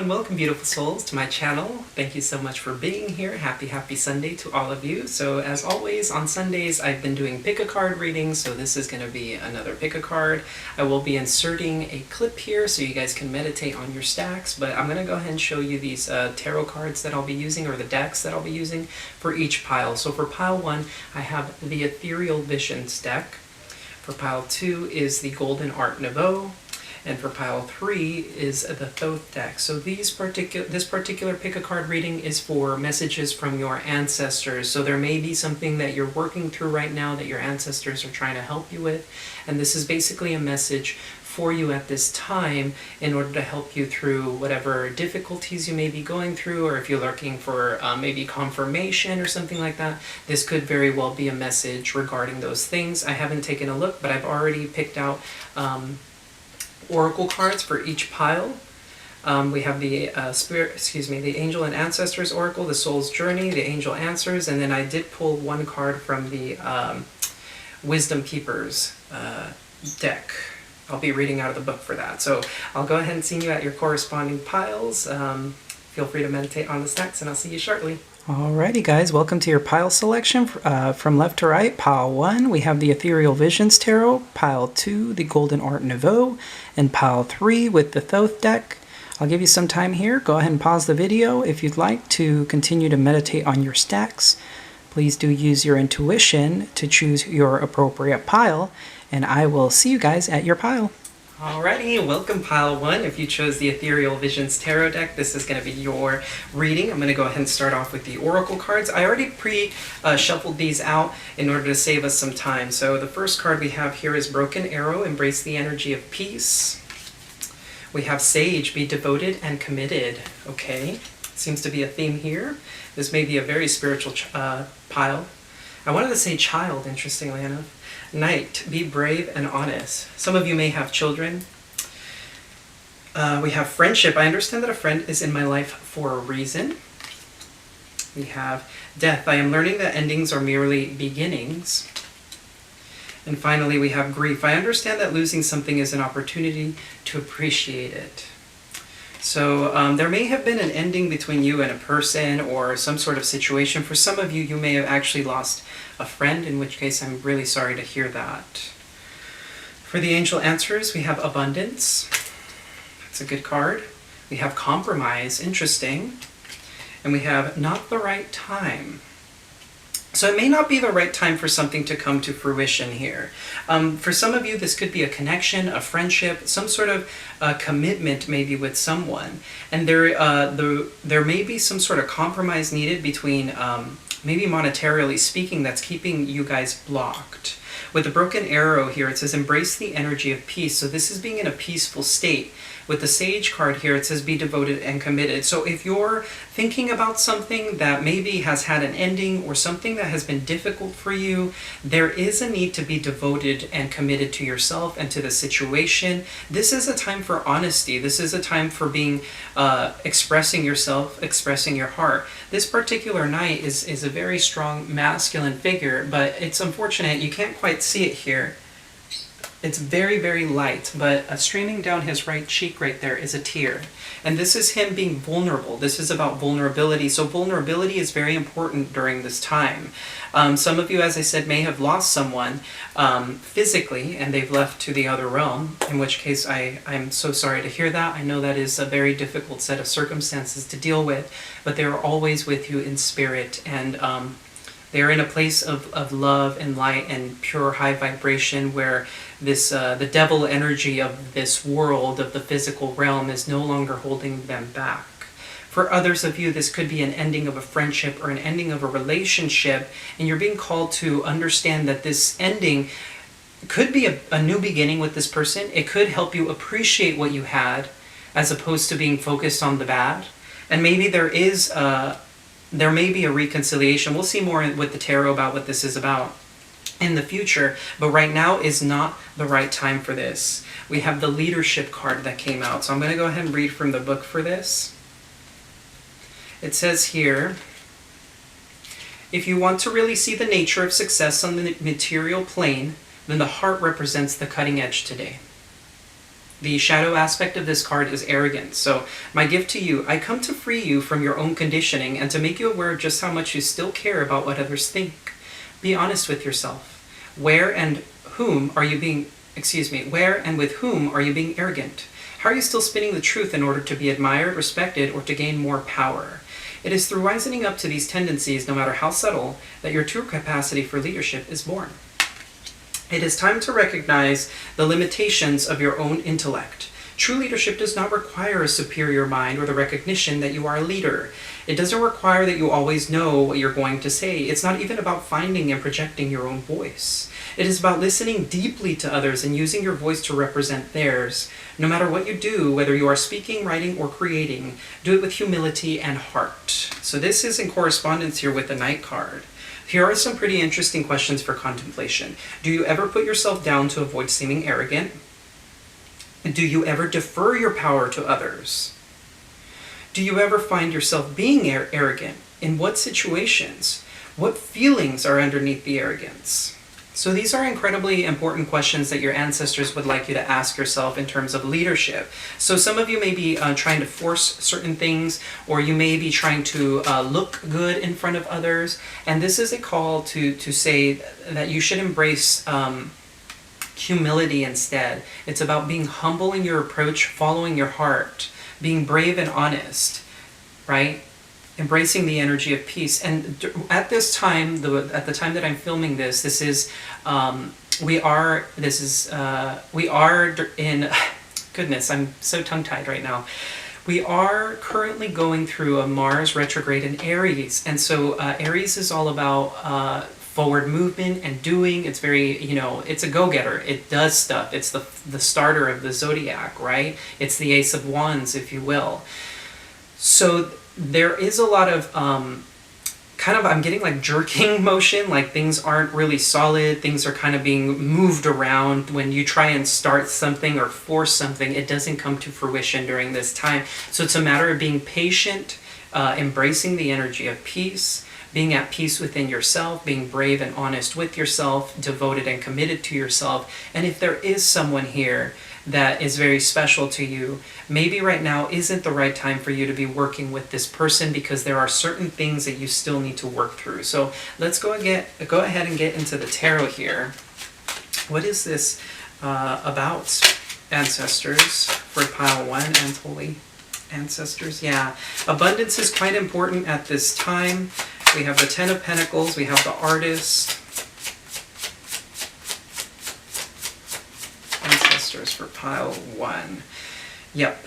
and welcome, beautiful souls, to my channel. Thank you so much for being here. Happy Sunday to all of you. So as always, on Sundays I've been doing pick a card readings, so this is going to be another pick a card. I will be inserting a clip here so you guys can meditate on your stacks, but I'm going to go ahead and show you these tarot cards that I'll be using, or the decks that I'll be using for each pile. So for pile 1, I have the Ethereal Visions deck. For pile 2 is the Golden Art Nouveau. And for pile 3 is the Thoth deck. So this particular pick-a-card reading is for messages from your ancestors. So there may be something that you're working through right now that your ancestors are trying to help you with. And this is basically a message for you at this time in order to help you through whatever difficulties you may be going through, or if you're looking for maybe confirmation or something like that. This could very well be a message regarding those things. I haven't taken a look, but I've already picked out oracle cards for each pile. We have the the Angel and Ancestors Oracle, the Soul's Journey, the Angel Answers, and then I did pull one card from the Wisdom Keepers deck. I'll be reading out of the book for that. So I'll go ahead and see you at your corresponding piles. Feel free to meditate on the stacks, and I'll see you shortly. Alrighty guys, welcome to your pile selection from left to right. Pile 1, we have the Ethereal Visions Tarot. Pile 2, the Golden Art Nouveau. And pile 3 with the Thoth deck. I'll give you some time here. Go ahead and pause the video if you'd like to continue to meditate on your stacks. Please do use your intuition to choose your appropriate pile, and I will see you guys at your pile. Alrighty, welcome pile 1. If you chose the Ethereal Visions Tarot deck, this is going to be your reading. I'm going to go ahead and start off with the Oracle cards. I already shuffled these out in order to save us some time. So the first card we have here is Broken Arrow, Embrace the Energy of Peace. We have Sage, Be Devoted and Committed. Okay, seems to be a theme here. This may be a very spiritual pile. I wanted to say child, interestingly enough. Knight, Be Brave and Honest. Some of you may have children. We have Friendship. I understand that a friend is in my life for a reason. We have Death. I am learning that endings are merely beginnings. And finally, we have Grief. I understand that losing something is an opportunity to appreciate it. So there may have been an ending between you and a person or some sort of situation. For some of you, you may have actually lost a friend, in which case I'm really sorry to hear that. For the Angel Answers, we have Abundance. That's a good card. We have Compromise, interesting. And we have Not the Right Time. So it may not be the right time for something to come to fruition here. For some of you, this could be a connection, a friendship, some sort of commitment maybe with someone. And there may be some sort of compromise needed between, maybe monetarily speaking, that's keeping you guys blocked. With the Broken Arrow here, it says Embrace the Energy of Peace. So this is being in a peaceful state. With the Sage card here, it says Be Devoted and Committed. So if you're thinking about something that maybe has had an ending or something that has been difficult for you, there is a need to be devoted and committed to yourself and to the situation. This is a time for honesty. This is a time for being expressing yourself, expressing your heart. This particular knight is a very strong masculine figure, but it's unfortunate you can't quite see it here. It's very, very light, but streaming down his right cheek right there is a tear. And this is him being vulnerable. This is about vulnerability. So vulnerability is very important during this time. Some of you, as I said, may have lost someone physically, and they've left to the other realm, in which case I'm so sorry to hear that. I know that is a very difficult set of circumstances to deal with, but they're always with you in spirit, and they're in a place of love and light and pure high vibration where this the devil energy of this world, of the physical realm, is no longer holding them back. For others of you, this could be an ending of a friendship or an ending of a relationship, and you're being called to understand that this ending could be a new beginning with this person. It could help you appreciate what you had as opposed to being focused on the bad. And maybe there may be a reconciliation. We'll see more with the tarot about what this is about in the future, but right now is not the right time for this. We have the Leadership card that came out, so I'm going to go ahead and read from the book for this. It says here, if you want to really see the nature of success on the material plane, then the heart represents the cutting edge today. The shadow aspect of this card is arrogance. So my gift to you, I come to free you from your own conditioning and to make you aware of just how much you still care about what others think. Be honest with yourself. Where and with whom are you being arrogant? How are you still spinning the truth in order to be admired, respected, or to gain more power? It is through wisening up to these tendencies, no matter how subtle, that your true capacity for leadership is born. It is time to recognize the limitations of your own intellect. True leadership does not require a superior mind or the recognition that you are a leader. It doesn't require that you always know what you're going to say. It's not even about finding and projecting your own voice. It is about listening deeply to others and using your voice to represent theirs. No matter what you do, whether you are speaking, writing, or creating, do it with humility and heart. So this is in correspondence here with the Knight card. Here are some pretty interesting questions for contemplation. Do you ever put yourself down to avoid seeming arrogant? Do you ever defer your power to others? Do you ever find yourself being arrogant? In what situations? What feelings are underneath the arrogance? So these are incredibly important questions that your ancestors would like you to ask yourself in terms of leadership. So some of you may be trying to force certain things, or you may be trying to look good in front of others. And this is a call to say that you should embrace humility instead. It's about being humble in your approach, following your heart, being brave and honest, right? Embracing the energy of peace. And at this time, at the time that I'm filming this, we are in, goodness, I'm so tongue-tied right now. We are currently going through a Mars retrograde in Aries. And so Aries is all about forward movement and doing. It's very, it's a go-getter. It does stuff. It's the starter of the zodiac, right? It's the Ace of Wands, if you will. So there is a lot of I'm getting like jerking motion, like things aren't really solid, things are kind of being moved around. When you try and start something or force something, it doesn't come to fruition during this time. So it's a matter of being patient, embracing the energy of peace, being at peace within yourself, being brave and honest with yourself, devoted and committed to yourself. And if there is someone here that is very special to you, maybe right now isn't the right time for you to be working with this person, because there are certain things that you still need to work through. So let's go ahead and get into the tarot here. What is this about, ancestors, for pile 1 and holy ancestors? Yeah, abundance is quite important at this time. We have the Ten of Pentacles, we have the Artist. Ancestors for pile 1. Yep.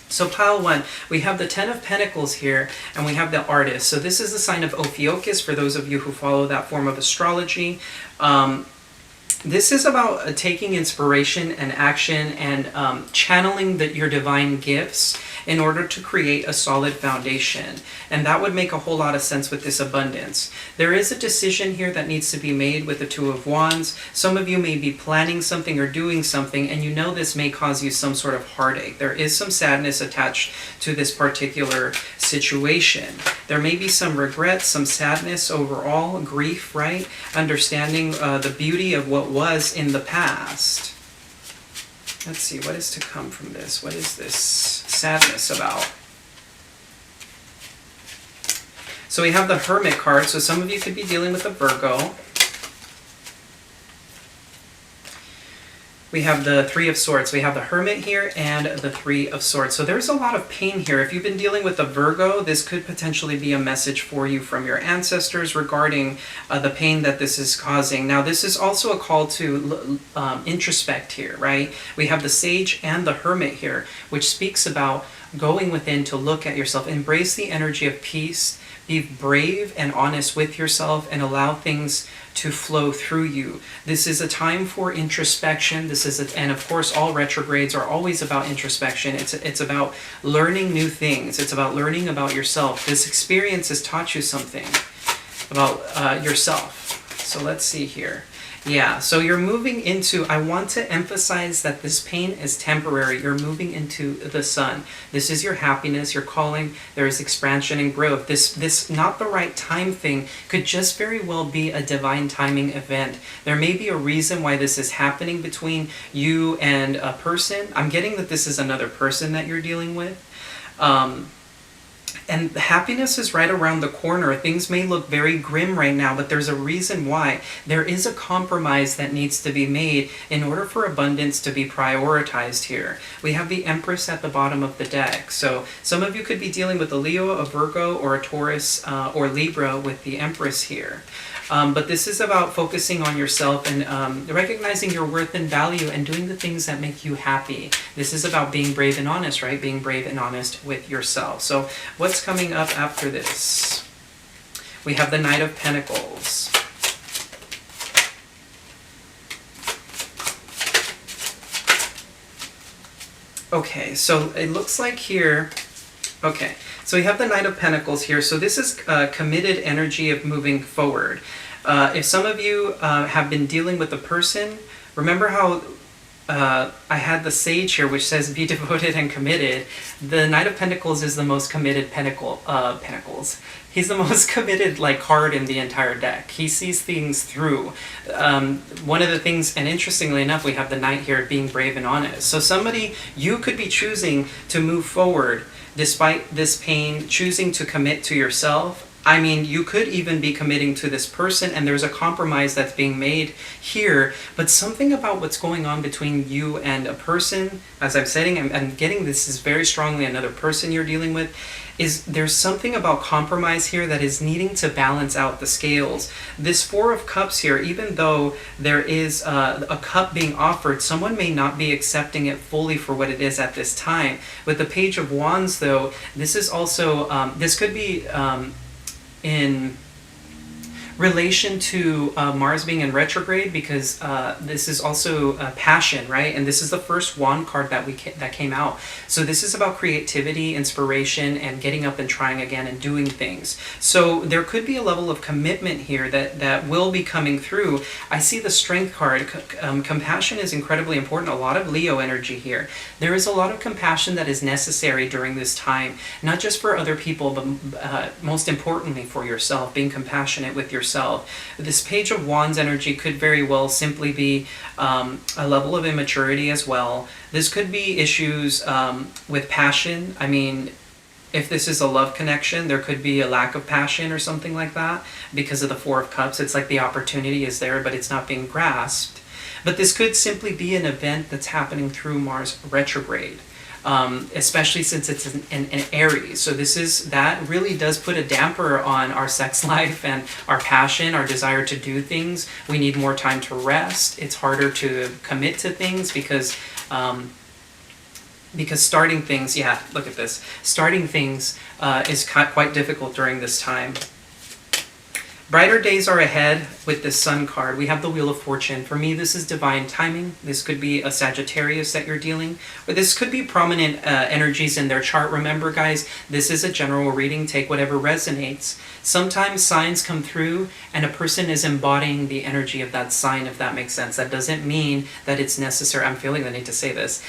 So pile 1, we have the Ten of Pentacles here, and we have the Artist. So this is the sign of Ophiuchus, for those of you who follow that form of astrology. This is about taking inspiration and action and channeling your divine gifts in order to create a solid foundation. And that would make a whole lot of sense with this abundance. There is a decision here that needs to be made with the Two of Wands. Some of you may be planning something or doing something, and you know this may cause you some sort of heartache. There is some sadness attached to this particular situation. There may be some regret, some sadness overall, grief, right? Understanding the beauty of what was in the past. Let's see, what is to come from this? What is this sadness about? So we have the Hermit card, so some of you could be dealing with a Virgo. We have the Three of Swords. We have the Hermit here and the Three of Swords. So there's a lot of pain here. If you've been dealing with a Virgo, this could potentially be a message for you from your ancestors regarding the pain that this is causing. Now, this is also a call to introspect here, right? We have the Sage and the Hermit here, which speaks about going within to look at yourself. Embrace the energy of peace. Be brave and honest with yourself and allow things to flow through you. This is a time for introspection. And of course, all retrogrades are always about introspection. It's about learning new things. It's about learning about yourself. This experience has taught you something about yourself. So let's see here. Yeah, so you're moving into, I want to emphasize that this pain is temporary. You're moving into the sun. This is your happiness, your calling. There is expansion and growth. This not the right time thing could just very well be a divine timing event. There may be a reason why this is happening between you and a person. I'm getting that this is another person that you're dealing with. And happiness is right around the corner. Things may look very grim right now, but there's a reason why. There is a compromise that needs to be made in order for abundance to be prioritized here. We have the Empress at the bottom of the deck. So some of you could be dealing with a Leo, a Virgo, or a Taurus, or Libra with the Empress here. But this is about focusing on yourself and recognizing your worth and value and doing the things that make you happy. This is about being brave and honest, right? Being brave and honest with yourself. So what's coming up after this? We have the Knight of Pentacles. Okay, so it looks like here... Okay, so we have the Knight of Pentacles here. So this is committed energy of moving forward. If some of you have been dealing with a person, remember how I had the Sage here, which says be devoted and committed. The Knight of Pentacles is the most committed Pentacles. He's the most committed card in the entire deck. He sees things through. One of the things, and interestingly enough, we have the Knight here being brave and honest. So somebody, you could be choosing to move forward despite this pain, choosing to commit to yourself. I mean, you could even be committing to this person, and there's a compromise that's being made here, but something about what's going on between you and a person, as I'm saying, I'm getting this is very strongly another person you're dealing with, is there's something about compromise here that is needing to balance out the scales. This Four of Cups here, even though there is a cup being offered, someone may not be accepting it fully for what it is at this time. With the Page of Wands, though, this is also, this could be in relation to Mars being in retrograde, because this is also passion, right? And this is the first wand card that came out. So this is about creativity, inspiration, and getting up and trying again and doing things. So there could be a level of commitment here that will be coming through. I see the Strength card. Compassion is incredibly important. A lot of Leo energy here. There is a lot of compassion that is necessary during this time, not just for other people, but most importantly for yourself, being compassionate with yourself. This Page of Wands energy could very well simply be a level of immaturity as well. This could be issues with passion. I mean, if this is a love connection, there could be a lack of passion or something like that because of the Four of Cups. It's like the opportunity is there, but it's not being grasped. But this could simply be an event that's happening through Mars retrograde. Especially since it's in Aries. So that really does put a damper on our sex life and our passion, our desire to do things. We need more time to rest. It's harder to commit to things because starting things, yeah, look at this. Starting things is quite difficult during this time. Brighter days are ahead with this Sun card. We have the Wheel of Fortune. For me, this is divine timing. This could be a Sagittarius that you're dealing with. This could be prominent energies in their chart. Remember, guys, this is a general reading. Take whatever resonates. Sometimes signs come through and a person is embodying the energy of that sign, if that makes sense. That doesn't mean that it's necessary. I'm feeling the need to say this.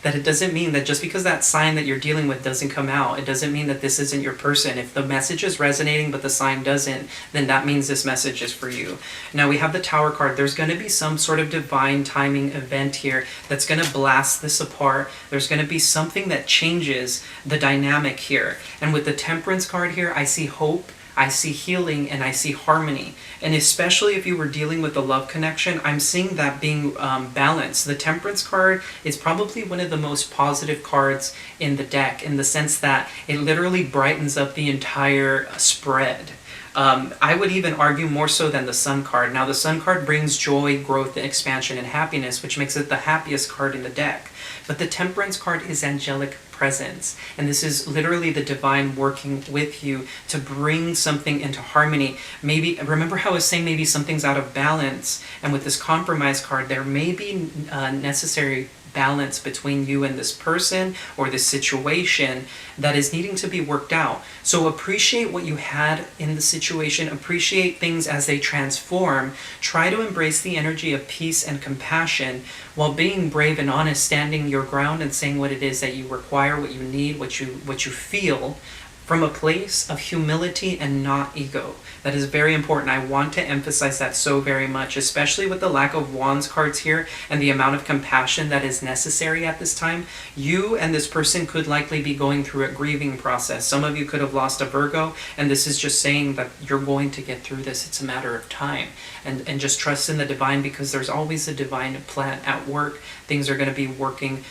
That it doesn't mean that just because that sign that you're dealing with doesn't come out, it doesn't mean that this isn't your person. If the message is resonating but the sign doesn't, then that means this message is for you. Now we have the Tower card. There's going to be some sort of divine timing event here that's going to blast this apart. There's going to be something that changes the dynamic here. And with the Temperance card here, I see hope, I see healing, and I see harmony. And especially if you were dealing with a love connection, I'm seeing that being balanced. The Temperance card is probably one of the most positive cards in the deck, in the sense that it literally brightens up the entire spread. I would even argue more so than the Sun card. Now the Sun card brings joy, growth, expansion, and happiness, which makes it the happiest card in the deck. But the Temperance card is angelic presence, and this is literally the divine working with you to bring something into harmony. Maybe, remember how I was saying maybe something's out of balance, and with this Compromise card, there may be necessary balance between you and this person or this situation that is needing to be worked out. So appreciate what you had in the situation, appreciate things as they transform, try to embrace the energy of peace and compassion while being brave and honest, standing your ground and saying what it is that you require, what you need, what you feel, from a place of humility and not ego. That is very important. I want to emphasize that so very much, especially with the lack of wands cards here and the amount of compassion that is necessary at this time. You and this person could likely be going through a grieving process. Some of you could have lost a Virgo, and this is just saying that you're going to get through this. It's a matter of time. And just trust in the divine, because there's always a divine plan at work. Things are going to be working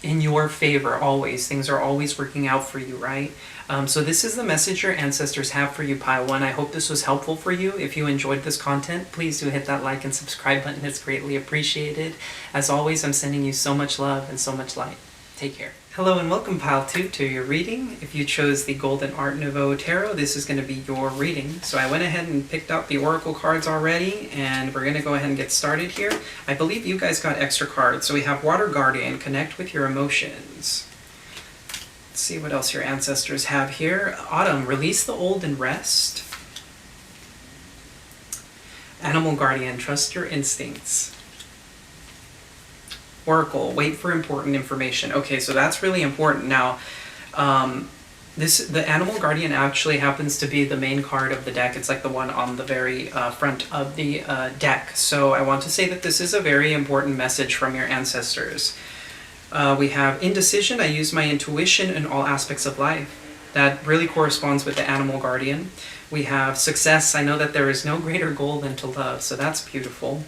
in your favor always. Things are always working out for you, right? So this is the message your ancestors have for you, Pile 1. I hope this was helpful for you. If you enjoyed this content, please do hit that like and subscribe button. It's greatly appreciated. As always, I'm sending you so much love and so much light. Take care. Hello and welcome, Pile 2, to your reading. If you chose the Golden Art Nouveau Tarot, this is going to be your reading. So I went ahead and picked out the Oracle cards already, and we're going to go ahead and get started here. I believe you guys got extra cards. So we have Water Guardian, connect with your emotions. Let's see what else your ancestors have here. Autumn, release the old and rest. Animal Guardian, trust your instincts. Oracle, wait for important information. Okay, so that's really important. Now, the Animal Guardian actually happens to be the main card of the deck. It's like the one on the very front of the deck. So I want to say that this is a very important message from your ancestors. We have indecision. I use my intuition in all aspects of life. That really corresponds with the Animal Guardian. We have success. I know that there is no greater goal than to love, so that's beautiful.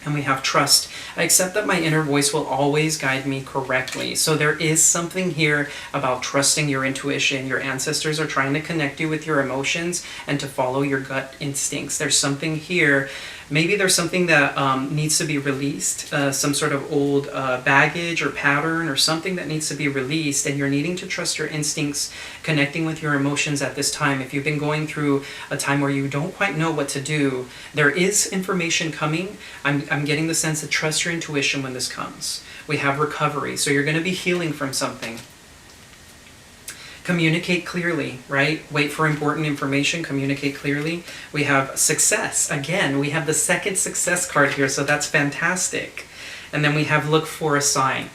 And we have trust. I accept that my inner voice will always guide me correctly. So there is something here about trusting your intuition. Your ancestors are trying to connect you with your emotions and to follow your gut instincts. There's something here. Maybe there's something that needs to be released, some sort of old baggage or pattern or something that needs to be released, and you're needing to trust your instincts, connecting with your emotions at this time. If you've been going through a time where you don't quite know what to do, there is information coming. I'm getting the sense that trust your intuition when this comes. We have recovery, so you're going to be healing from something. Communicate clearly, right? Wait for important information, communicate clearly. We have success. Again, we have the second success card here, so that's fantastic. And then we have look for a sign.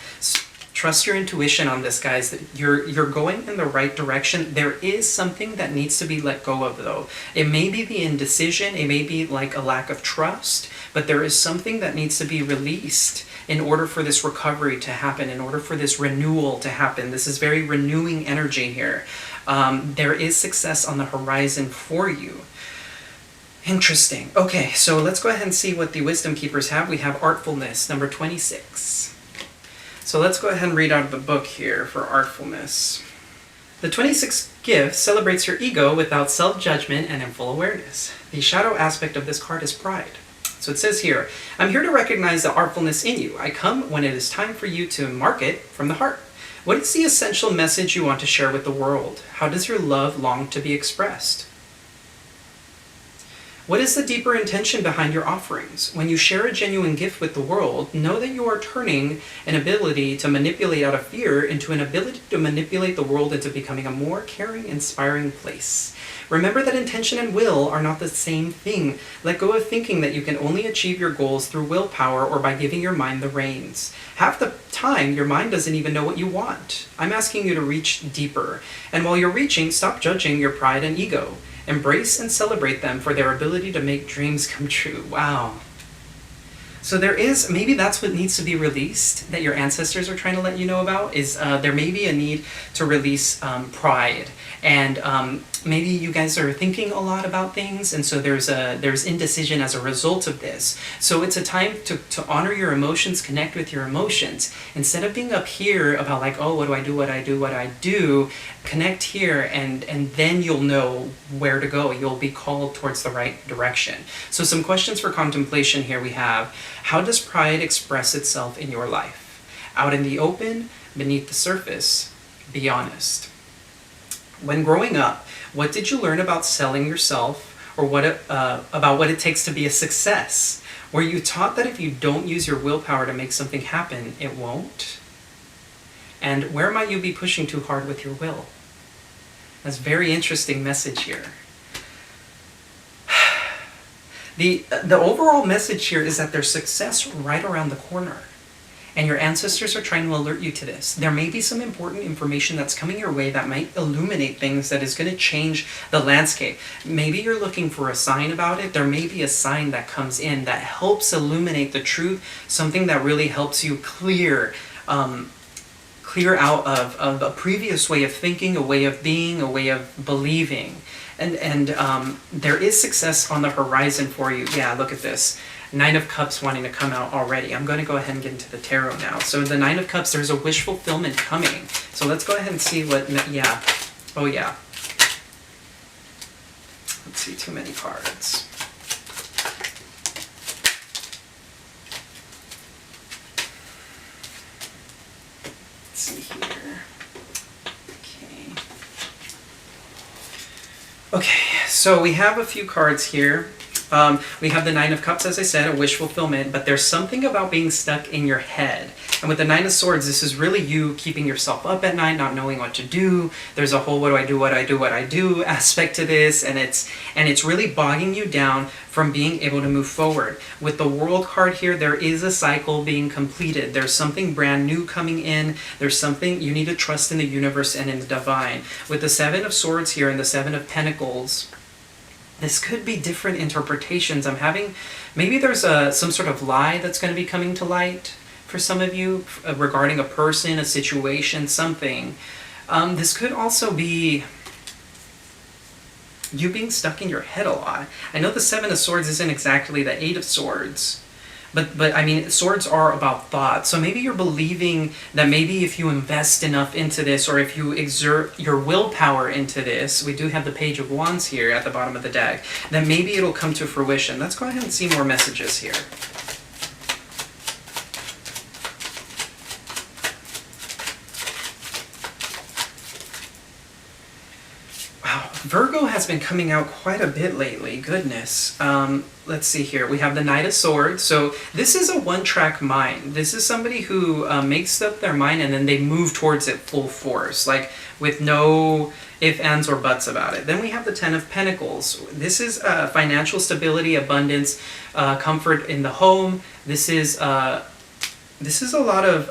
Trust your intuition on this, guys. You're going in the right direction. There is something that needs to be let go of, though. It may be the indecision, it may be like a lack of trust, but there is something that needs to be released in order for this recovery to happen, in order for this renewal to happen. This is very renewing energy here. There is success on the horizon for you. Interesting. Okay, so let's go ahead and see what the Wisdom Keepers have. We have Artfulness, number 26. So let's go ahead and read out of the book here for Artfulness. The 26th gift celebrates your ego without self-judgment and in full awareness. The shadow aspect of this card is pride. So it says here, I'm here to recognize the artfulness in you. I come when it is time for you to mark it from the heart. What is the essential message you want to share with the world? How does your love long to be expressed? What is the deeper intention behind your offerings? When you share a genuine gift with the world, know that you are turning an ability to manipulate out of fear into an ability to manipulate the world into becoming a more caring, inspiring place. Remember that intention and will are not the same thing. Let go of thinking that you can only achieve your goals through willpower or by giving your mind the reins. Half the time, your mind doesn't even know what you want. I'm asking you to reach deeper. And while you're reaching, stop judging your pride and ego. Embrace and celebrate them for their ability to make dreams come true. Wow. So there is, maybe that's what needs to be released that your ancestors are trying to let you know about, is there may be a need to release pride. And maybe you guys are thinking a lot about things, and so there's indecision as a result of this. So it's a time to honor your emotions, connect with your emotions. Instead of being up here about like, oh, what do I do, what I do, what I do, connect here, and then you'll know where to go. You'll be called towards the right direction. So some questions for contemplation here we have. How does pride express itself in your life? Out in the open, beneath the surface, be honest. When growing up, what did you learn about selling yourself or about what it takes to be a success? Were you taught that if you don't use your willpower to make something happen, it won't? And where might you be pushing too hard with your will? That's a very interesting message here. The overall message here is that there's success right around the corner. And your ancestors are trying to alert you to this. There may be some important information that's coming your way that might illuminate things that is going to change the landscape. Maybe you're looking for a sign about it. There may be a sign that comes in that helps illuminate the truth, something that really helps you clear out of a previous way of thinking, a way of being, a way of believing. And there is success on the horizon for you. Yeah, look at this. Nine of Cups wanting to come out already. I'm going to go ahead and get into the tarot now. So the Nine of Cups, there's a wish fulfillment coming. So let's go ahead and see what, yeah. Oh yeah. Let's see, too many cards. Let's see here. Okay, so we have a few cards here. We have the Nine of Cups, as I said, a wish fulfillment, but there's something about being stuck in your head. And with the Nine of Swords, this is really you keeping yourself up at night, not knowing what to do. There's a whole what do I do aspect to this, and it's really bogging you down from being able to move forward. With the World card here, there is a cycle being completed. There's something brand new coming in. There's something you need to trust in the universe and in the divine. With the Seven of Swords here and the Seven of Pentacles, this could be different interpretations. I'm having, maybe there's some sort of lie that's going to be coming to light for some of you regarding a person, a situation, something. This could also be you being stuck in your head a lot. I know the Seven of Swords isn't exactly the Eight of Swords, but I mean, swords are about thought. So maybe you're believing that maybe if you invest enough into this, or if you exert your willpower into this, we do have the Page of Wands here at the bottom of the deck, then maybe it'll come to fruition. Let's go ahead and see more messages here. Virgo has been coming out quite a bit lately, goodness. Let's see here, we have the Knight of Swords. So this is a one-track mind. This is somebody who makes up their mind and then they move towards it full force, like with no ifs, ands, or buts about it. Then we have the Ten of Pentacles. This is financial stability, abundance, comfort in the home. This is a lot of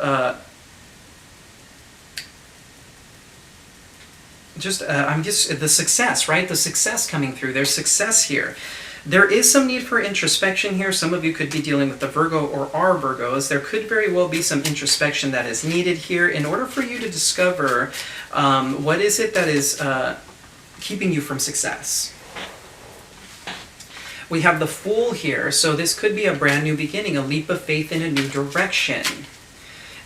the success, right? The success coming through. There's success here. There is some need for introspection here. Some of you could be dealing with the Virgo or are Virgos. There could very well be some introspection that is needed here in order for you to discover what is it that is keeping you from success. We have the Fool here. So this could be a brand new beginning, a leap of faith in a new direction.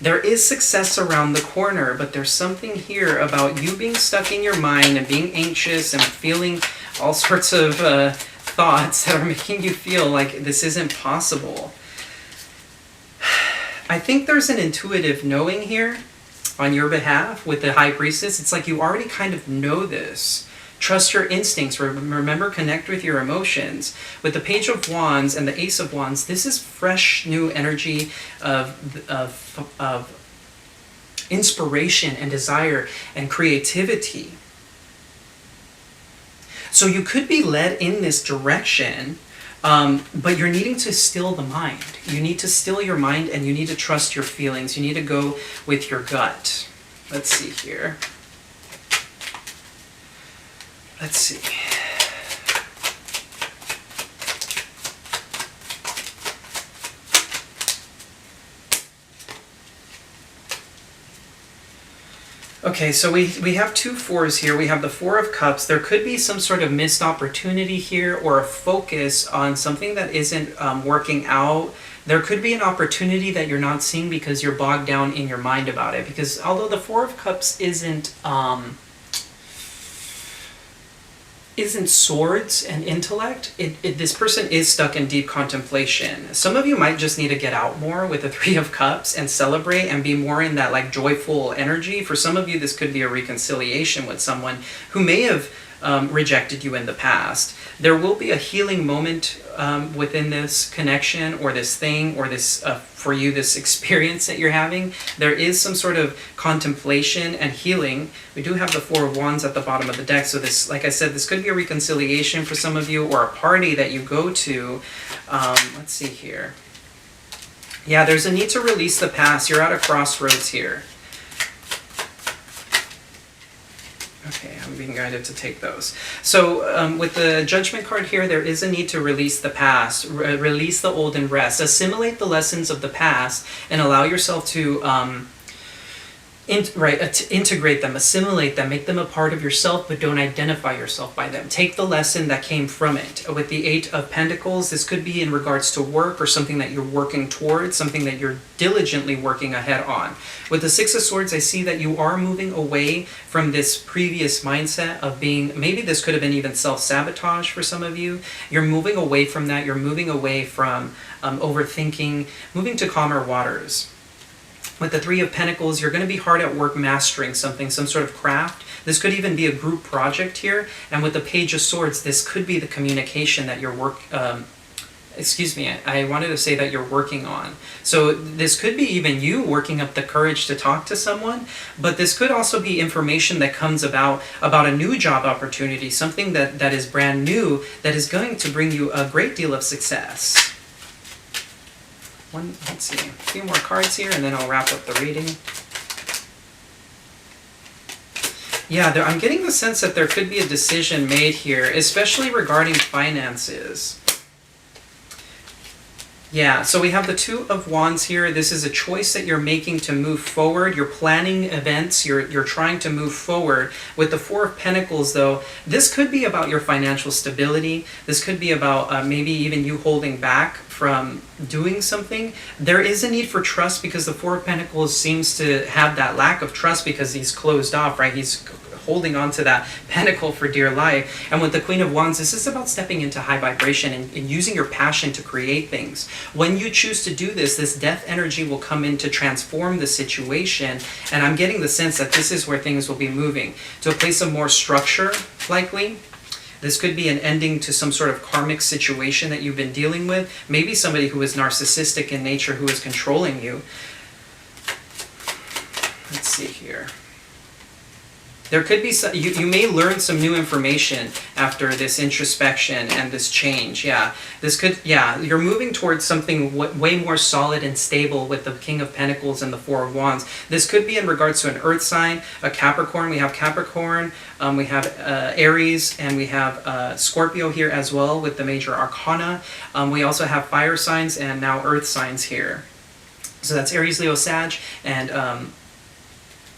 There is success around the corner, but there's something here about you being stuck in your mind and being anxious and feeling all sorts of thoughts that are making you feel like this isn't possible. I think there's an intuitive knowing here on your behalf with the High Priestess. It's like you already kind of know this. Trust your instincts. Remember, connect with your emotions. With the Page of Wands and the Ace of Wands, this is fresh, new energy of inspiration and desire and creativity. So you could be led in this direction, but you're needing to still the mind. You need to still your mind and you need to trust your feelings. You need to go with your gut. Let's see here. Let's see. Okay, so we have two fours here. We have the Four of Cups. There could be some sort of missed opportunity here or a focus on something that isn't working out. There could be an opportunity that you're not seeing because you're bogged down in your mind about it. Because although the Four of Cups isn't swords and intellect, this person is stuck in deep contemplation. Some of you might just need to get out more with the Three of Cups and celebrate and be more in that like joyful energy. For some of you, this could be a reconciliation with someone who may have rejected you in the past. There will be a healing moment within this connection or this thing or this, for you, this experience that you're having. There is some sort of contemplation and healing. We do have the Four of Wands at the bottom of the deck. So this, like I said, this could be a reconciliation for some of you or a party that you go to. Let's see here. Yeah, there's a need to release the past. You're at a crossroads here. Okay, I'm being guided to take those. So with the Judgment card here, there is a need to release the past, release the old and rest. Assimilate the lessons of the past and allow yourself to integrate them, assimilate them, make them a part of yourself, but don't identify yourself by them. Take the lesson that came from it. With the Eight of Pentacles, this could be in regards to work or something that you're working towards, something that you're diligently working ahead on. With the Six of Swords, I see that you are moving away from this previous mindset of being, maybe this could have been even self-sabotage for some of you. You're moving away from that. You're moving away from overthinking, moving to calmer waters. With the Three of Pentacles, you're going to be hard at work mastering something, some sort of craft. This could even be a group project here. And with the Page of Swords, this could be the communication that you're I wanted to say that you're working on. So this could be even you working up the courage to talk to someone, but this could also be information that comes about a new job opportunity, something that is brand new, that is going to bring you a great deal of success. Let's see, a few more cards here and then I'll wrap up the reading. Yeah, I'm getting the sense that there could be a decision made here, especially regarding finances. Yeah, so we have the Two of Wands here. This is a choice that you're making to move forward. You're planning events. You're trying to move forward. With the Four of Pentacles, though, this could be about your financial stability. This could be about maybe even you holding back from doing something. There is a need for trust because the Four of Pentacles seems to have that lack of trust because he's closed off, right? He's holding on to that pentacle for dear life. And with the Queen of Wands, this is about stepping into high vibration and using your passion to create things. When you choose to do this, this death energy will come in to transform the situation. And I'm getting the sense that this is where things will be moving to a place of more structure, likely. This could be an ending to some sort of karmic situation that you've been dealing with. Maybe somebody who is narcissistic in nature who is controlling you. Let's see here. There could be some, you may learn some new information after this introspection and this change. Yeah, this could, yeah, you're moving towards something way more solid and stable with the King of Pentacles and the Four of Wands. This could be in regards to an earth sign, a Capricorn. We have Capricorn, we have Aries, and we have Scorpio here as well with the major arcana. We also have fire signs and now earth signs here. So that's Aries, Leo, Sag, and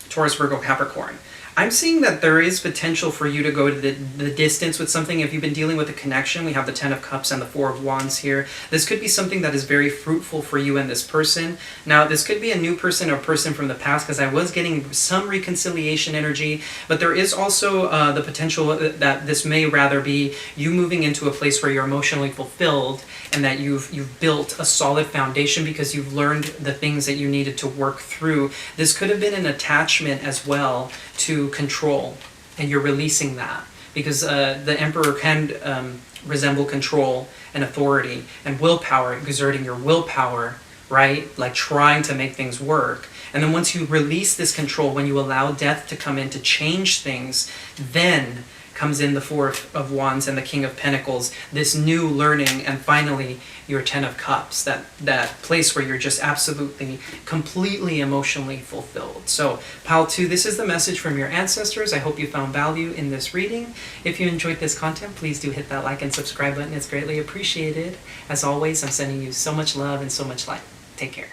Taurus, Virgo, Capricorn. I'm seeing that there is potential for you to go to the distance with something. If you've been dealing with a connection, we have the Ten of Cups and the Four of Wands here. This could be something that is very fruitful for you and this person. Now, this could be a new person or person from the past because I was getting some reconciliation energy, but there is also the potential that this may rather be you moving into a place where you're emotionally fulfilled and that you've built a solid foundation because you've learned the things that you needed to work through. This could have been an attachment as well to control, and you're releasing that because the Emperor can resemble control and authority and willpower, exerting your willpower, right? Like trying to make things work. And then once you release this control, when you allow death to come in to change things, then comes in the Four of Wands and the King of Pentacles, this new learning, and finally your Ten of Cups, that place where you're just absolutely, completely emotionally fulfilled. So, Pile 2, this is the message from your ancestors. I hope you found value in this reading. If you enjoyed this content, please do hit that like and subscribe button. It's greatly appreciated. As always, I'm sending you so much love and so much light. Take care.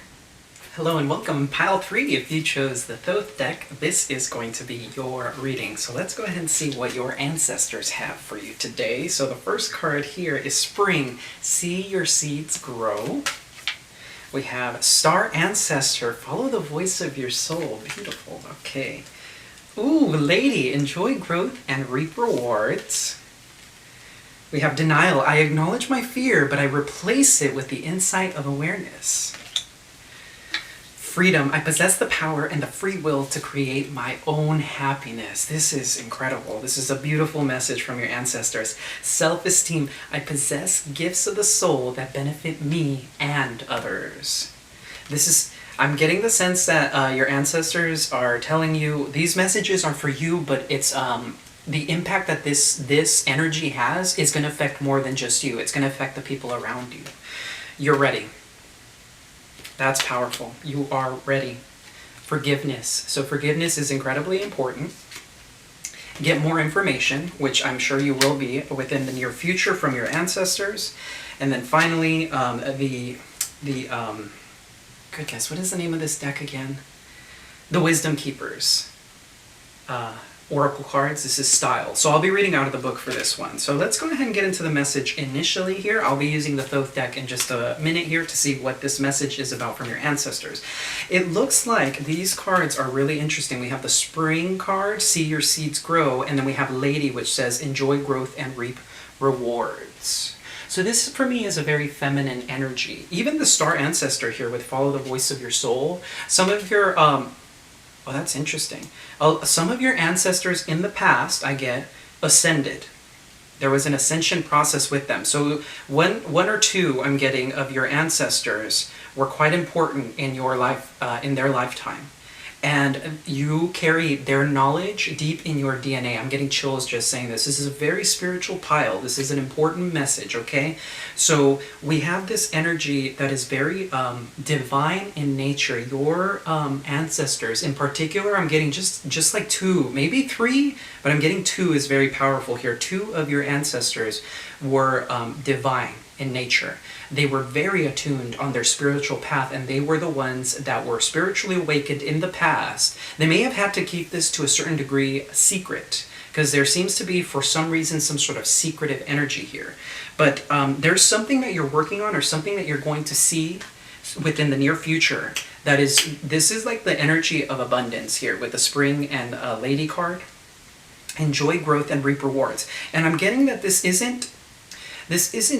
Hello and welcome, Pile 3. If you chose the Thoth deck, this is going to be your reading. So let's go ahead and see what your ancestors have for you today. So the first card here is Spring. See your seeds grow. We have Star Ancestor. Follow the voice of your soul. Beautiful. Okay. Ooh, Lady. Enjoy growth and reap rewards. We have Denial. I acknowledge my fear, but I replace it with the insight of awareness. freedom. I possess the power and the free will to create my own happiness. This is incredible. This is a beautiful message from your ancestors. Self-esteem. I possess gifts of the soul that benefit me and others. I'm getting the sense that your ancestors are telling you these messages are for you, but it's the impact that this energy has is going to affect more than just you. It's going to affect the people around you. You're ready. That's powerful. You are ready. Forgiveness. So forgiveness is incredibly important. Get more information, which I'm sure you will be within the near future from your ancestors. And then finally, goodness, what is the name of this deck again? The Wisdom Keepers. Oracle cards. This is style. So I'll be reading out of the book for this one. So let's go ahead and get into the message initially here. I'll be using the Thoth deck in just a minute here to see what this message is about from your ancestors. It looks like these cards are really interesting. We have the Spring card, see your seeds grow, and then we have Lady, which says enjoy growth and reap rewards. So this for me is a very feminine energy. Even the Star Ancestor here with follow the voice of your soul. Some of your oh, that's interesting. Some of your ancestors in the past, I get, ascended. There was an ascension process with them. So one or two I'm getting of your ancestors were quite important in your life, in their lifetime. And you carry their knowledge deep in your DNA. I'm getting chills just saying this. This is a very spiritual pile. This is an important message, okay? So we have this energy that is very divine in nature. Your ancestors, in particular, I'm getting just like two, maybe three, but I'm getting two is very powerful here. Two of your ancestors were divine in nature. They were very attuned on their spiritual path, and they were the ones that were spiritually awakened in the past. They may have had to keep this to a certain degree secret, because there seems to be, for some reason, some sort of secretive energy here. But there's something that you're working on, or something that you're going to see within the near future. This is like the energy of abundance here with the Spring and Lady card. Enjoy growth and reap rewards. And I'm getting that this isn't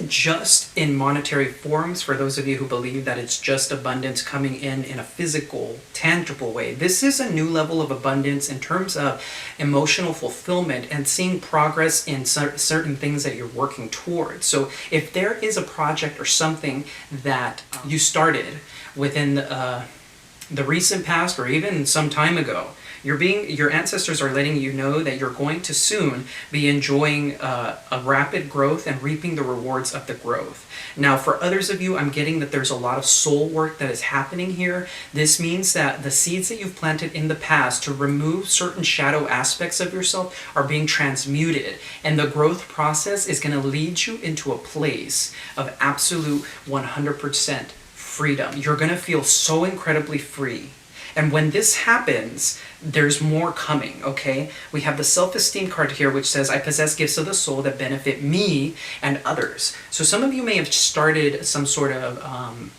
just in monetary forms for those of you who believe that it's just abundance coming in a physical, tangible way. This is a new level of abundance in terms of emotional fulfillment and seeing progress in certain things that you're working towards. So if there is a project or something that you started within the recent past or even some time ago, your ancestors are letting you know that you're going to soon be enjoying a rapid growth and reaping the rewards of the growth. Now, for others of you, I'm getting that there's a lot of soul work that is happening here. This means that the seeds that you've planted in the past to remove certain shadow aspects of yourself are being transmuted, and the growth process is going to lead you into a place of absolute 100% freedom. You're going to feel so incredibly free. And when this happens, there's more coming, okay? We have the self-esteem card here, which says, I possess gifts of the soul that benefit me and others. So some of you may have started some sort of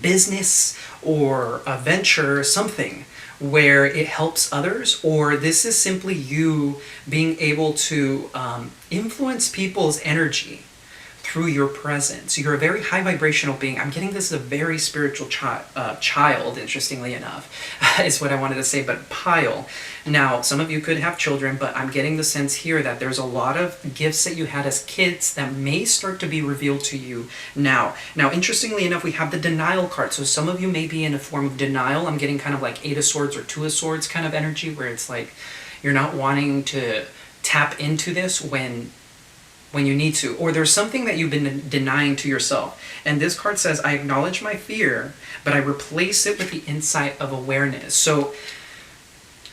business or a venture, something where it helps others, or this is simply you being able to influence people's energy through your presence. You're a very high vibrational being. I'm getting this as a very spiritual child, interestingly enough, is what I wanted to say, but pile. Now, some of you could have children, but I'm getting the sense here that there's a lot of gifts that you had as kids that may start to be revealed to you now. Now, interestingly enough, we have the denial card. So some of you may be in a form of denial. I'm getting kind of like 8 of Swords or 2 of Swords kind of energy, where it's like you're not wanting to tap into this when you need to, or there's something that you've been denying to yourself. And this card says, I acknowledge my fear, but I replace it with the insight of awareness. So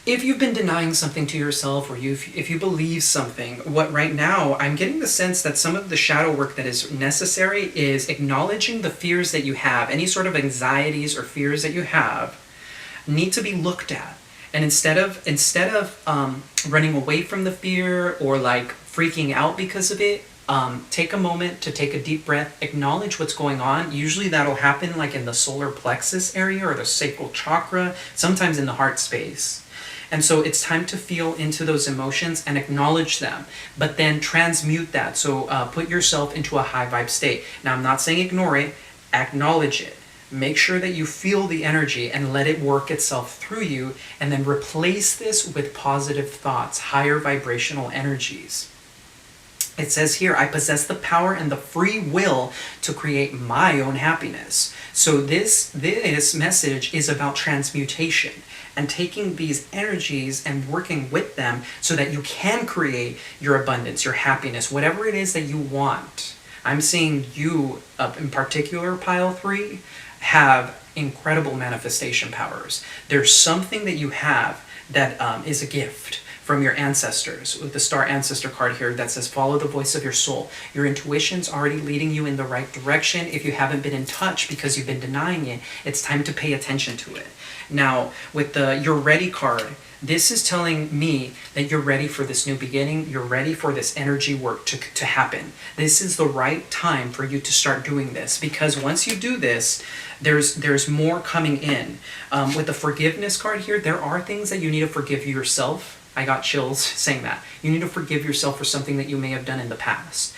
if you've been denying something to yourself, or if you believe something, what right now, I'm getting the sense that some of the shadow work that is necessary is acknowledging the fears that you have. Any sort of anxieties or fears that you have need to be looked at. And instead of running away from the fear or like freaking out because of it, take a moment to take a deep breath, acknowledge what's going on. Usually that'll happen like in the solar plexus area or the sacral chakra, sometimes in the heart space. And so it's time to feel into those emotions and acknowledge them, but then transmute that. So put yourself into a high vibe state. Now, I'm not saying ignore it, acknowledge it. Make sure that you feel the energy and let it work itself through you, and then replace this with positive thoughts, higher vibrational energies. It says here, I possess the power and the free will to create my own happiness. So this message is about transmutation and taking these energies and working with them so that you can create your abundance, your happiness, whatever it is that you want. I'm seeing you, in particular, pile 3, have incredible manifestation powers. There's something that you have that is a gift from your ancestors, with the star ancestor card here that says follow the voice of your soul. Your intuition's already leading you in the right direction. If you haven't been in touch because you've been denying it, it's time to pay attention to it. Now, with the you're ready card, this is telling me that you're ready for this new beginning. You're ready for this energy work to happen. This is the right time for you to start doing this, because once you do this, there's more coming in. With the forgiveness card here, there are things that you need to forgive yourself. I got chills saying that. You need to forgive yourself for something that you may have done in the past.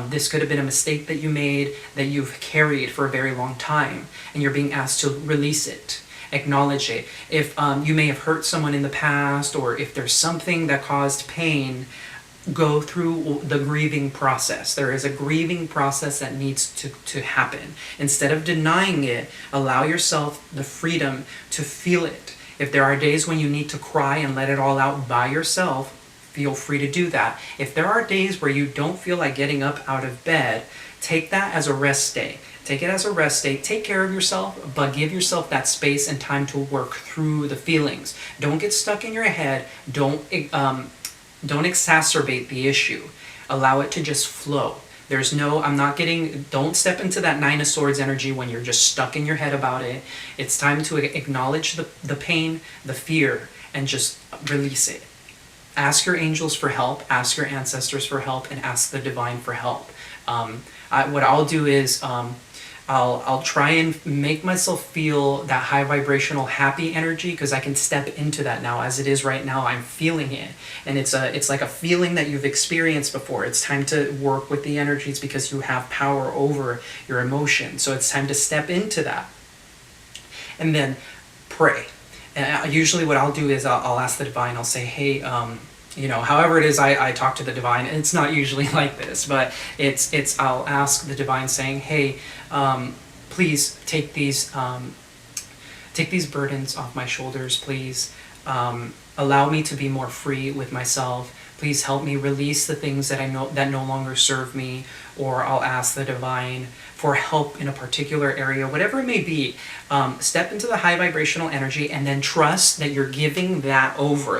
This could have been a mistake that you made, that you've carried for a very long time, and you're being asked to release it. Acknowledge it. If you may have hurt someone in the past, or if there's something that caused pain, go through the grieving process. There is a grieving process that needs to happen. Instead of denying it, allow yourself the freedom to feel it. If there are days when you need to cry and let it all out by yourself, feel free to do that. If there are days where you don't feel like getting up out of bed, take that as a rest day. Take it as a rest day. Take care of yourself, but give yourself that space and time to work through the feelings. Don't get stuck in your head. Don't exacerbate the issue. Allow it to just flow. There's no, don't step into that 9 of Swords energy when you're just stuck in your head about it. It's time to acknowledge the pain, the fear, and just release it. Ask your angels for help, ask your ancestors for help, and ask the divine for help. What I'll do is, I'll try and make myself feel that high vibrational happy energy, because I can step into that now. As it is right now, I'm feeling it, and it's like a feeling that you've experienced before. It's time to work with the energies because you have power over your emotions. So it's time to step into that, and then pray. And usually what I'll do is I'll ask the divine. I'll say, hey, however it is I talk to the divine. It's not usually like this, but I'll ask the divine saying, hey, please take these burdens off my shoulders, please. Allow me to be more free with myself. Please help me release the things that I know that no longer serve me. Or I'll ask the divine for help in a particular area, whatever it may be. Step into the high vibrational energy and then trust that you're giving that over.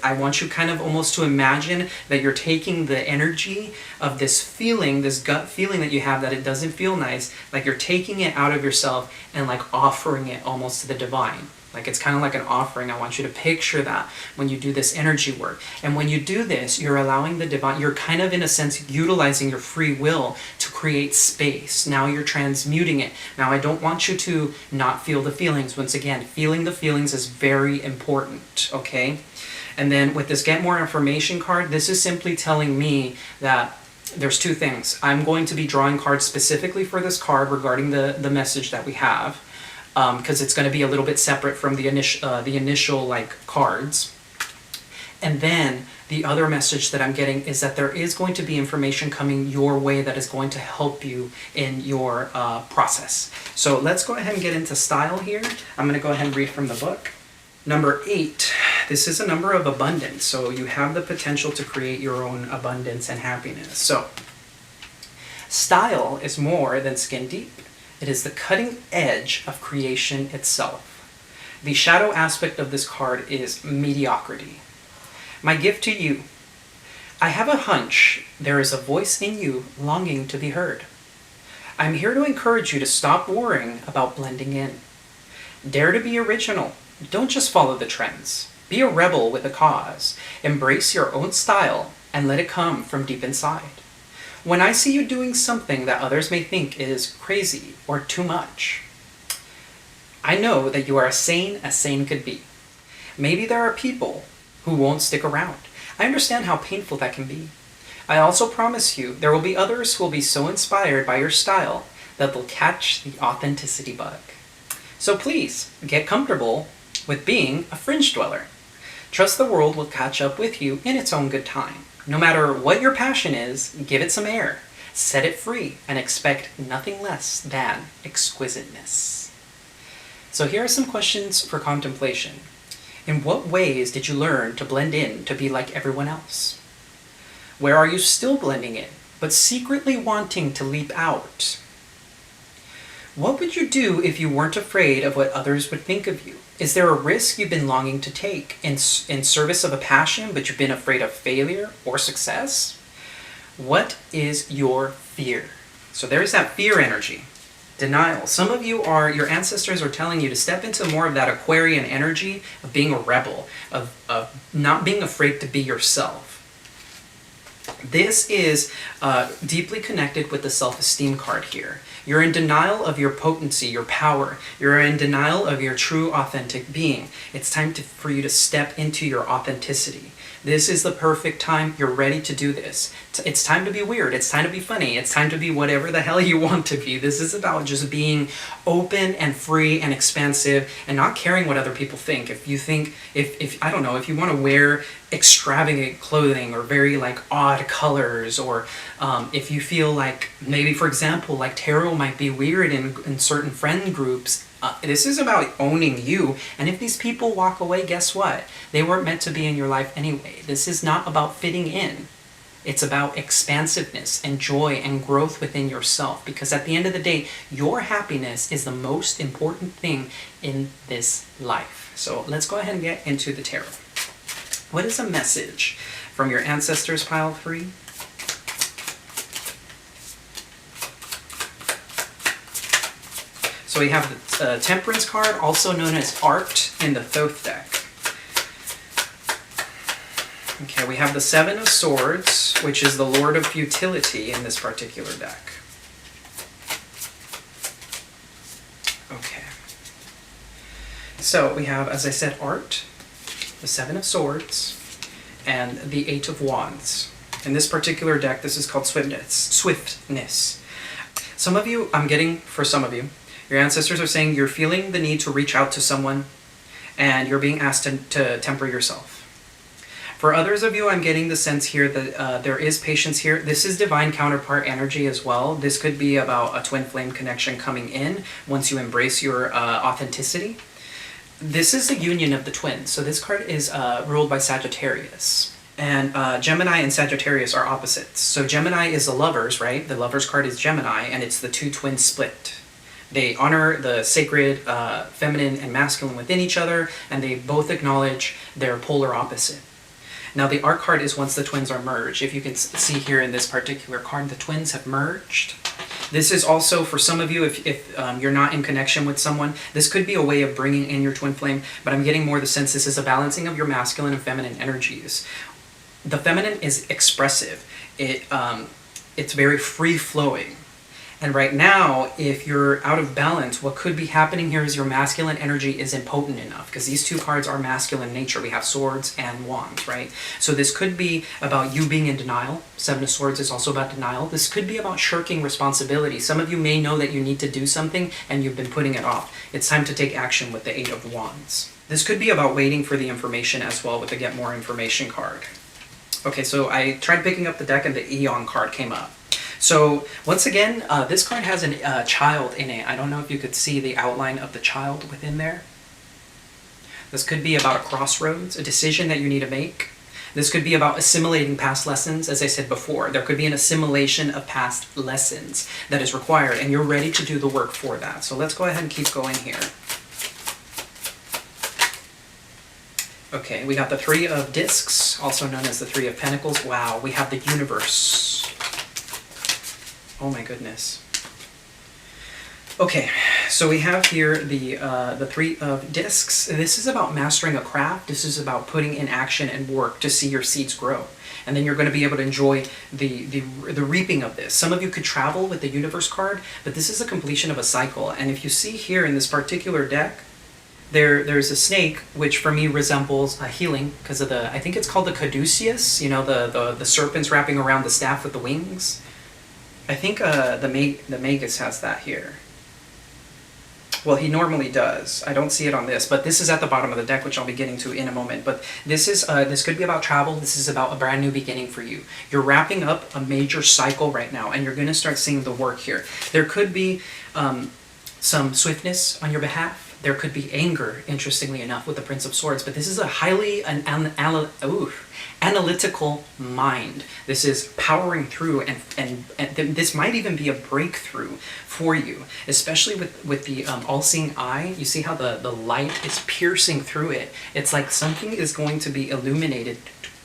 I want you kind of almost to imagine that you're taking the energy of this feeling, this gut feeling that you have that it doesn't feel nice, like you're taking it out of yourself and like offering it almost to the divine. Like it's kind of like an offering. I want you to picture that when you do this energy work. And when you do this, you're allowing the divine, you're kind of in a sense utilizing your free will to create space. Now you're transmuting it. Now I don't want you to not feel the feelings. Once again, feeling the feelings is very important, okay? And then with this Get More Information card, this is simply telling me that there's two things. I'm going to be drawing cards specifically for this card regarding the message that we have. Because it's going to be a little bit separate from the initial like cards. And then the other message that I'm getting is that there is going to be information coming your way that is going to help you in your process. So let's go ahead and get into style here. I'm going to go ahead and read from the book. Number 8. This is a number of abundance. So you have the potential to create your own abundance and happiness. So style is more than skin deep. It is the cutting edge of creation itself. The shadow aspect of this card is mediocrity. My gift to you. I have a hunch there is a voice in you longing to be heard. I'm here to encourage you to stop worrying about blending in. Dare to be original. Don't just follow the trends. Be a rebel with a cause. Embrace your own style and let it come from deep inside. When I see you doing something that others may think is crazy or too much, I know that you are as sane could be. Maybe there are people who won't stick around. I understand how painful that can be. I also promise you there will be others who will be so inspired by your style that they'll catch the authenticity bug. So please, get comfortable with being a fringe dweller. Trust the world will catch up with you in its own good time. No matter what your passion is, give it some air, set it free, and expect nothing less than exquisiteness. So here are some questions for contemplation. In what ways did you learn to blend in to be like everyone else? Where are you still blending in, but secretly wanting to leap out? What would you do if you weren't afraid of what others would think of you? Is there a risk you've been longing to take in service of a passion, but you've been afraid of failure or success? What is your fear? So there's that fear energy. Denial. Some of you your ancestors are telling you to step into more of that Aquarian energy of being a rebel, of not being afraid to be yourself. This is deeply connected with the self-esteem card here. You're in denial of your potency, your power. You're in denial of your true, authentic being. It's time for you to step into your authenticity. This is the perfect time. You're ready to do this. It's time to be weird. It's time to be funny. It's time to be whatever the hell you want to be. This is about just being open and free and expansive and not caring what other people think. If you think, if I don't know, if you want to wear extravagant clothing or very like odd colors, or if you feel like maybe, for example, like tarot might be weird in certain friend groups, this is about owning you. And if these people walk away, guess what? They weren't meant to be in your life anyway. This is not about fitting in. It's about expansiveness and joy and growth within yourself. Because at the end of the day, your happiness is the most important thing in this life. So let's go ahead and get into the tarot. What is a message from your ancestors, pile 3? So we have the Temperance card, also known as Art, in the Thoth deck. Okay, we have the 7 of Swords, which is the Lord of Futility in this particular deck. Okay. So we have, as I said, Art, the 7 of Swords, and the 8 of Wands. In this particular deck, this is called Swiftness. Some of you, for some of you, your ancestors are saying you're feeling the need to reach out to someone and you're being asked to temper yourself. For others of you, I'm getting the sense here that there is patience here. This is divine counterpart energy as well. This could be about a twin flame connection coming in once you embrace your authenticity. This is the union of the twins. So this card is ruled by Sagittarius. And Gemini and Sagittarius are opposites. So Gemini is the lovers, right? The lovers card is Gemini, and it's the two twins split. They honor the sacred feminine and masculine within each other, and they both acknowledge their polar opposite. Now the Art card is once the twins are merged. If you can see here in this particular card, the twins have merged. This is also, for some of you, if you're not in connection with someone, this could be a way of bringing in your twin flame, but I'm getting more the sense this is a balancing of your masculine and feminine energies. The feminine is expressive. It's very free-flowing. And right now, if you're out of balance, what could be happening here is your masculine energy isn't potent enough, because these two cards are masculine nature. We have Swords and Wands, right? So this could be about you being in denial. 7 of Swords is also about denial. This could be about shirking responsibility. Some of you may know that you need to do something and you've been putting it off. It's time to take action with the 8 of Wands. This could be about waiting for the information as well with the Get More Information card. Okay, so I tried picking up the deck and the Eon card came up. So once again, this card has a child in it. I don't know if you could see the outline of the child within there. This could be about a crossroads, a decision that you need to make. This could be about assimilating past lessons, as I said before. There could be an assimilation of past lessons that is required, and you're ready to do the work for that. So let's go ahead and keep going here. Okay, we got the 3 of Discs, also known as the 3 of Pentacles. Wow, we have the Universe. Oh my goodness. Okay, so we have here the 3 of Discs. This is about mastering a craft. This is about putting in action and work to see your seeds grow. And then you're going to be able to enjoy the reaping of this. Some of you could travel with the Universe card, but this is a completion of a cycle. And if you see here in this particular deck, there's a snake, which for me resembles a healing because of I think it's called the caduceus, you know, the serpents wrapping around the staff with the wings. I think the Magus has that here. Well, he normally does. I don't see it on this, but this is at the bottom of the deck, which I'll be getting to in a moment. But this could be about travel. This is about a brand new beginning for you. You're wrapping up a major cycle right now, and you're going to start seeing the work here. There could be some swiftness on your behalf. There could be anger, interestingly enough, with the Prince of Swords. But this is a highly analytical mind. This is powering through, and this might even be a breakthrough for you, especially with the all-seeing eye. You see how the light is piercing through it. It's like something is going to be illuminated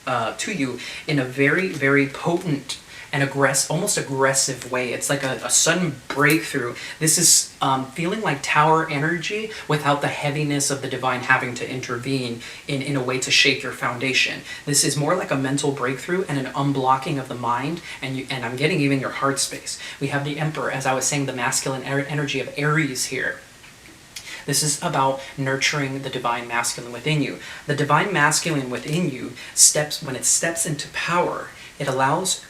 to you in a very, very potent and almost aggressive way. It's like a sudden breakthrough. This is feeling like tower energy without the heaviness of the divine having to intervene in a way to shake your foundation. This is more like a mental breakthrough and an unblocking of the mind, and I'm getting even your heart space. We have the Emperor, as I was saying, the masculine energy of Aries here. This is about nurturing the divine masculine within you. The divine masculine within you when it steps into power, it allows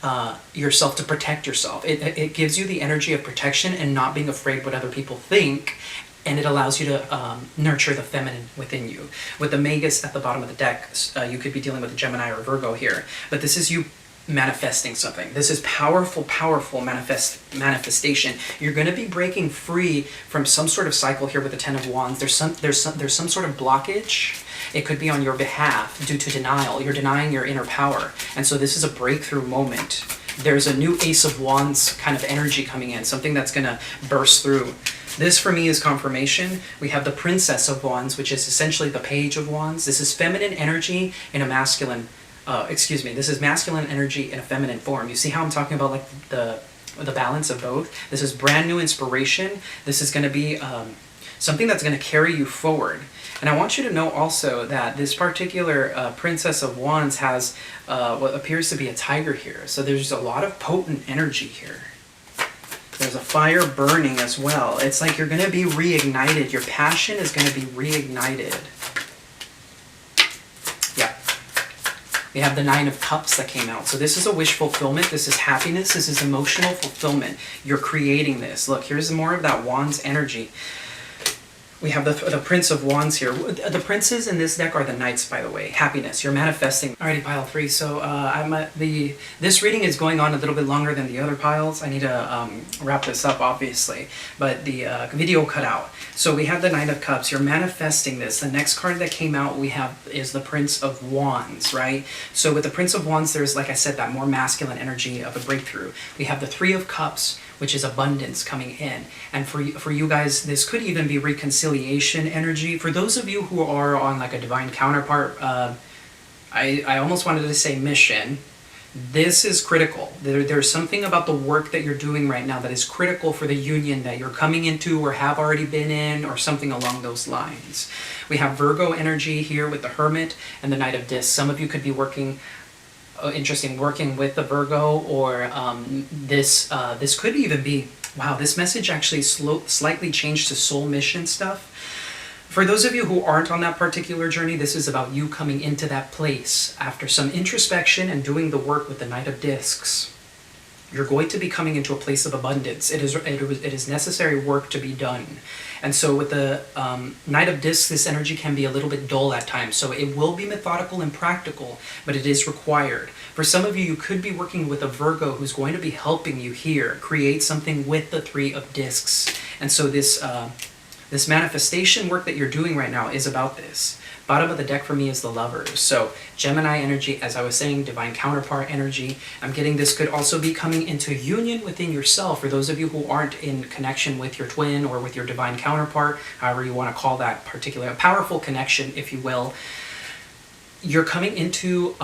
yourself to protect yourself. It gives you the energy of protection and not being afraid what other people think, and it allows you to nurture the feminine within you. With the Magus at the bottom of the deck, you could be dealing with a Gemini or Virgo here, but this is you manifesting something. This is powerful manifestation. You're going to be breaking free from some sort of cycle here with the Ten of Wands. There's some sort of blockage. It could be on your behalf due to denial. You're denying your inner power. And so this is a breakthrough moment. There's a new Ace of Wands kind of energy coming in, something that's going to burst through. This for me is confirmation. We have the Princess of Wands, which is essentially the Page of Wands. This is feminine energy in a masculine this is masculine energy in a feminine form. You see how I'm talking about like the balance of both? This is brand new inspiration. This is going to be something that's going to carry you forward. And I want you to know also that this particular Princess of Wands has what appears to be a tiger here. So there's a lot of potent energy here. There's a fire burning as well. It's like you're going to be reignited. Your passion is going to be reignited. We have the Nine of Cups that came out. So this is a wish fulfillment. This is happiness. This is emotional fulfillment. You're creating this. Look, here's more of that Wands energy. We have the Prince of Wands here. The princes in this deck are the knights, by the way. Happiness. You're manifesting. Alrighty, pile 3. So this reading is going on a little bit longer than the other piles. I need to wrap this up, obviously. But the video cut out. So we have the Knight of Cups. You're manifesting this. The next card that came out is the Prince of Wands, right? So with the Prince of Wands, there's, like I said, that more masculine energy of a breakthrough. We have the Three of Cups, which is abundance coming in. And for you guys, this could even be reconciliation energy. For those of you who are on like a divine counterpart, I almost wanted to say mission. This is critical. There's something about the work that you're doing right now that is critical for the union that you're coming into or have already been in, or something along those lines. We have Virgo energy here with the Hermit and the Knight of Discs. Some of you could be working with the Virgo, or this could even be, wow, this message actually slightly changed to soul mission stuff. For those of you who aren't on that particular journey, this is about you coming into that place after some introspection and doing the work with the Knight of Discs. You're going to be coming into a place of abundance. It is necessary work to be done. And so with the Knight of Discs, this energy can be a little bit dull at times. So it will be methodical and practical, but it is required. For some of you, you could be working with a Virgo who's going to be helping you here create something with the Three of Discs. And so this manifestation work that you're doing right now is about this. Bottom of the deck for me is the Lovers. So Gemini energy, as I was saying, divine counterpart energy. I'm getting this could also be coming into union within yourself. For those of you who aren't in connection with your twin or with your divine counterpart, however you want to call that particular, a powerful connection, if you will, you're coming into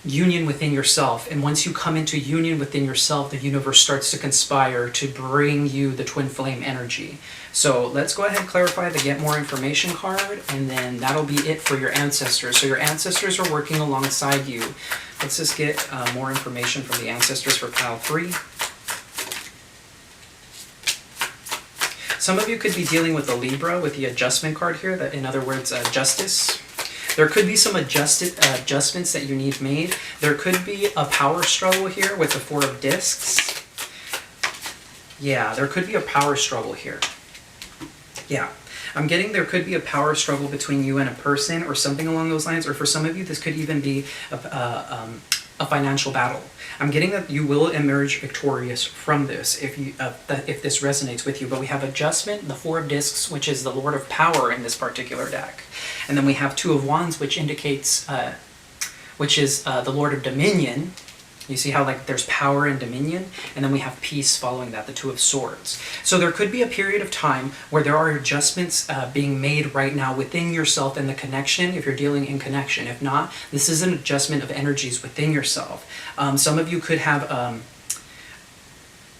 union within yourself. And once you come into union within yourself, the universe starts to conspire to bring you the twin flame energy. So let's go ahead and clarify the Get More Information card, and then that'll be it for your ancestors. So your ancestors are working alongside you. Let's just get more information from the ancestors for pile 3. Some of you could be dealing with the Libra with the adjustment card here, that in other words, justice. There could be some adjustments that you need made. There could be a power struggle here with the Four of Discs. Yeah, there could be a power struggle here. Yeah. I'm getting there could be a power struggle between you and a person or something along those lines, or for some of you, this could even be a financial battle. I'm getting that you will emerge victorious from this if this resonates with you. But we have Adjustment, the Four of Discs, which is the Lord of Power in this particular deck. And then we have Two of Wands, which indicates, which is the Lord of Dominion. You see how like there's power and dominion, and then we have peace following that, the Two of Swords. So there could be a period of time where there are adjustments being made right now within yourself and the connection, if you're dealing in connection. If not, this is an adjustment of energies within yourself. Some of you could have,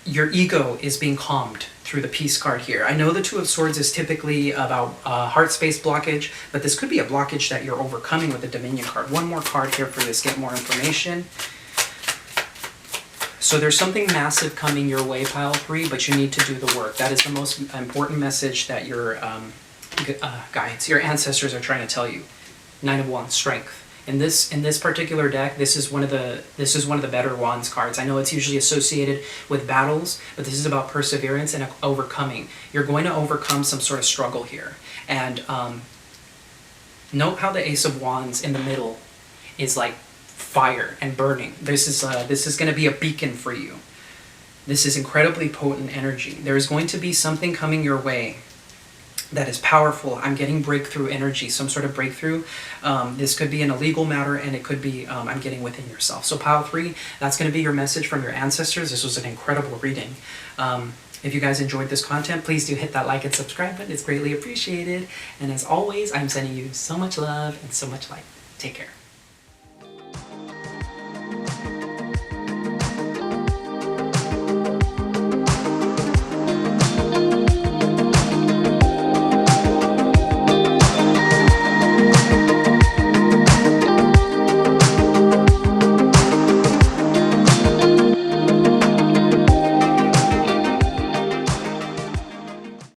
your ego is being calmed through the Peace card here. I know the Two of Swords is typically about heart space blockage, but this could be a blockage that you're overcoming with the Dominion card. One more card here for this, get more information. So there's something massive coming your way, pile 3, but you need to do the work. That is the most important message that your guides, your ancestors are trying to tell you. Nine of Wands, strength. In this particular deck, this is one of the better Wands cards. I know it's usually associated with battles, but this is about perseverance and overcoming. You're going to overcome some sort of struggle here. And note how the Ace of Wands in the middle is like fire and burning. This is going to be a beacon for you. This is incredibly potent energy. There is going to be something coming your way that is powerful. I'm getting breakthrough energy, some sort of breakthrough. This could be in a legal matter, and it could be I'm getting within yourself. So pile 3, that's going to be your message from your ancestors. This was an incredible reading. If you guys enjoyed this content, please do hit that like and subscribe button. It's greatly appreciated. And as always, I'm sending you so much love and so much light. Take care.